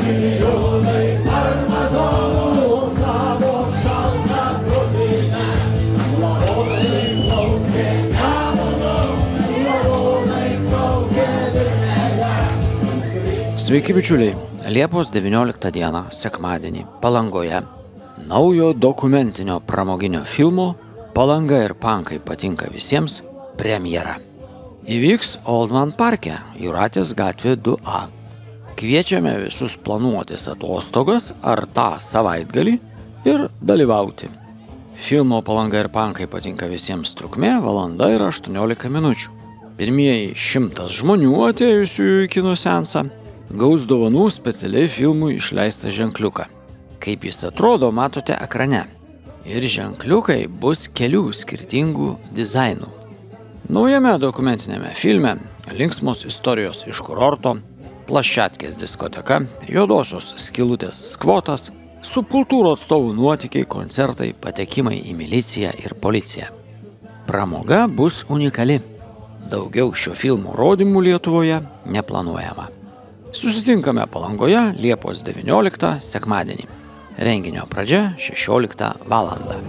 milijonai farmazonų savo šaltą krūtinę. Lavonai plaukė Nemunu, lavonai plaukė Vilnele. Sveiki bičiuliai, Liepos 19 dieną, sekmadienį, Palangoje, naujo dokumentinio pramoginio filmo Palanga ir pankai patinka visiems premjera. Įvyks Oldman parke, Jūratės gatvė 2A. Kviečiame visus planuotis atostogas ar tą savaitgalį ir dalyvauti. Filmo Palanga ir pankai patinka visiems trukmė valanda ir 18 minučių. Pirmieji 100 žmonių atėjusių į kino seansą gaus dovanų specialiai filmui išleistą ženkliuką. Kaip jis atrodo, matote ekrane. Ir ženkliukai bus kelių skirtingų dizainų. Naujame dokumentinėme filme linksmos istorijos iš kurorto, Plaščiatkės diskoteka, juodosios skylutės skvotas, subkultūrų atstovų nuotykiai, koncertai, patekimai į miliciją ir policiją. Pramoga bus unikali. Daugiau šio filmo rodymų Lietuvoje neplanuojama. Susitinkame Palangoje Liepos 19 sekmadienį. Renginio pradžia 16 valandą.